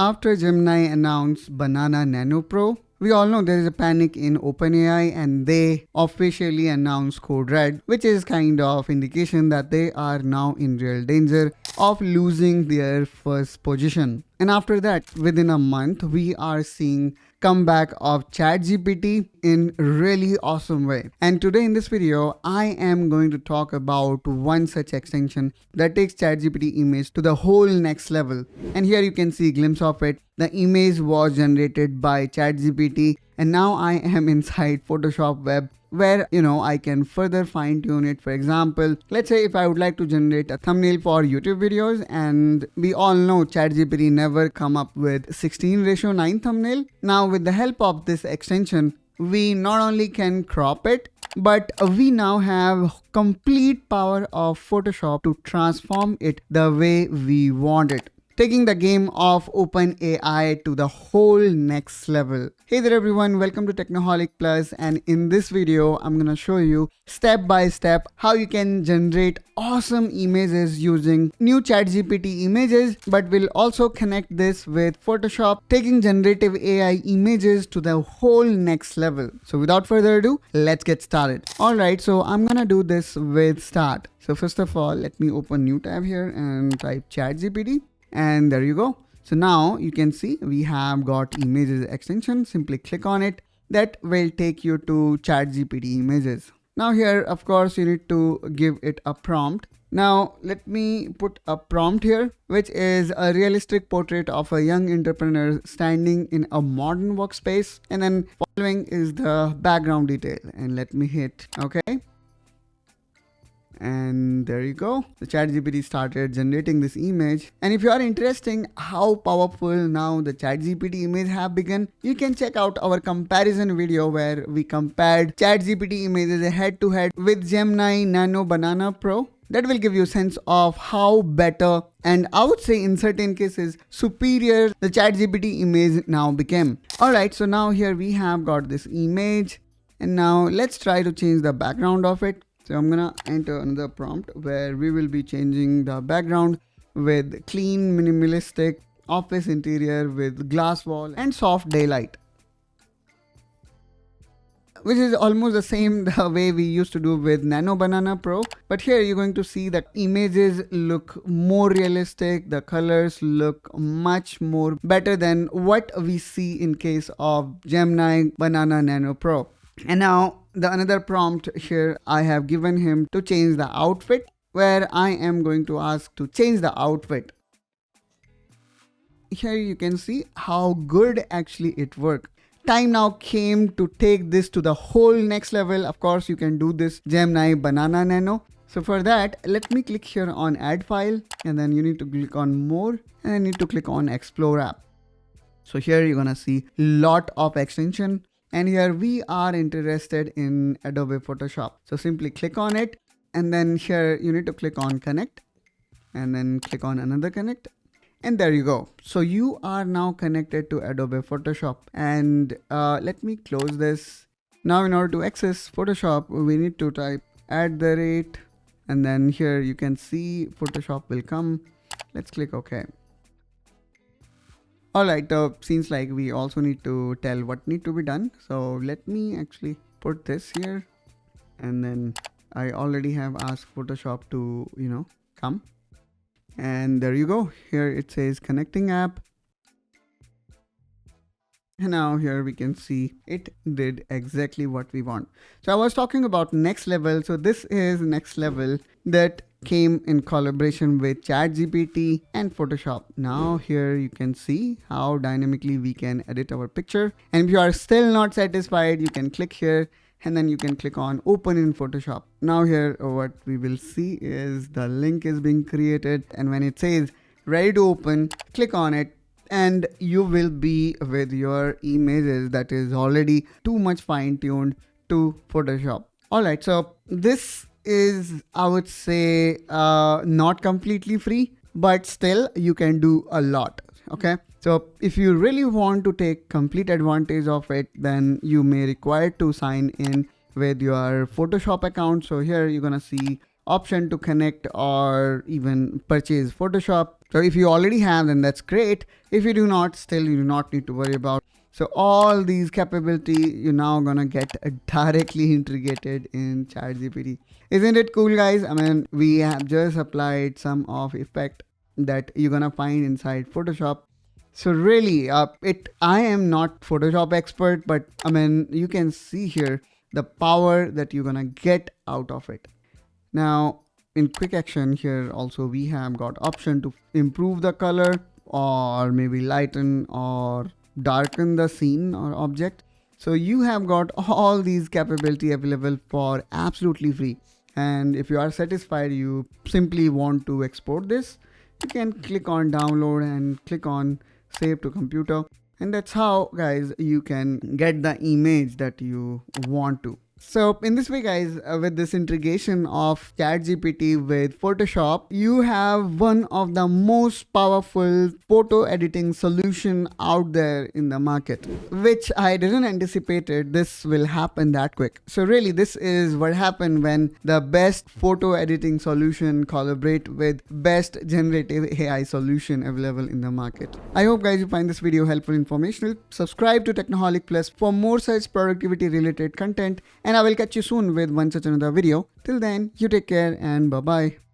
After Gemini announced Banana Nano Pro, we all know there is a panic in OpenAI and they officially announced Code Red, which is kind of indication that they are now in real danger of losing their first position. And after that, within a month, we are seeing comeback of ChatGPT in really awesome way. And today in this video, I am going to talk about one such extension that takes ChatGPT image to the whole next level. And here you can see a glimpse of it. The image was generated by ChatGPT, and now I am inside Photoshop web where I can further fine tune it. For example, let's say if I would like to generate a thumbnail for YouTube videos, and we all know ChatGPT never come up with 16:9 thumbnail. Now with the help of this extension, we not only can crop it, but we now have complete power of Photoshop to transform it the way we want it, taking the game of OpenAI to the whole next level. Hey there everyone, welcome to Technoholic Plus, and in this video I'm gonna show you step by step how you can generate awesome images using new ChatGPT images, but we'll also connect this with Photoshop, taking generative AI images to the whole next level. So without further ado, let's get started. Alright, so I'm gonna do this with Start. So first of all, let me open new tab here and type ChatGPT. And there you go. So now you can see we have got images extension. Simply click on it. That will take you to ChatGPT images. Now here, of course, you need to give it a prompt. Now let me put a prompt here, which is a realistic portrait of a young entrepreneur standing in a modern workspace. And then following is the background detail. And let me hit OK. And there you go. The ChatGPT started generating this image. And if you are interested how powerful now the ChatGPT image have begun, you can check out our comparison video where we compared ChatGPT images head to head with Gemini Nano Banana Pro. That will give you a sense of how better, and I would say in certain cases superior, the ChatGPT image now became. Alright, so now here we have got this image, and now let's try to change the background of it. So I'm gonna enter another prompt where we will be changing the background with clean, minimalistic office interior with glass wall and soft daylight, which is almost the same the way we used to do with Nano Banana Pro. But here you're going to see that images look more realistic. The colors look much more better than what we see in case of Gemini Banana Nano Pro. And now the another prompt here I have given him to change the outfit, where I am going to ask to change the outfit. Here you can see how good actually it worked. Time now came to take this to the whole next level. Of course, you can do this Gemini Banana Nano. So for that, let me click here on add file, and then you need to click on more, and then need to click on explore app. So here you're gonna see lot of extension. And here we are interested in Adobe Photoshop. So simply click on it, and then here you need to click on connect, and then click on another connect. And there you go. So you are now connected to Adobe Photoshop. And let me close this. Now in order to access Photoshop, we need to type @ and then here you can see Photoshop will come. Let's click OK. Alright, seems like we also need to tell what need to be done. So let me actually put this here, and then I already have asked Photoshop to, come. And there you go. Here it says connecting app. And now here we can see it did exactly what we want. So I was talking about next level. So this is next level that came in collaboration with ChatGPT and Photoshop. Now here you can see how dynamically we can edit our picture. And if you are still not satisfied, you can click here, and then you can click on open in Photoshop. Now here what we will see is the link is being created, and when it says ready to open, click on it, and you will be with your images that is already too much fine-tuned to Photoshop. Alright, so this is, I would say, not completely free, but still you can do a lot. Okay, so if you really want to take complete advantage of it, then you may require to sign in with your Photoshop account. So here you're gonna see option to connect or even purchase Photoshop. So if you already have, then that's great. If you do not, still you do not need to worry about. So all these capability you're now gonna get directly integrated in ChatGPT. Isn't it cool, guys? I mean, we have just applied some of effect that you're gonna find inside Photoshop. So really, I am not Photoshop expert, but I mean, you can see here the power that you're gonna get out of it. Now, in quick action here also we have got option to improve the color or maybe lighten or darken the scene or object. So you have got all these capability available for absolutely free. And if you are satisfied, you simply want to export this, you can click on download and click on save to computer. And that's how, guys, you can get the image that you want to. So in this way, guys, with this integration of ChatGPT with Photoshop, you have one of the most powerful photo editing solution out there in the market, which I didn't anticipated this will happen that quick. So really, this is what happened when the best photo editing solution collaborate with best generative AI solution available in the market. I hope, guys, you find this video helpful, informational. Subscribe to Technoholic Plus for more such productivity related content. And I will catch you soon with one such another video. Till then, you take care and bye-bye.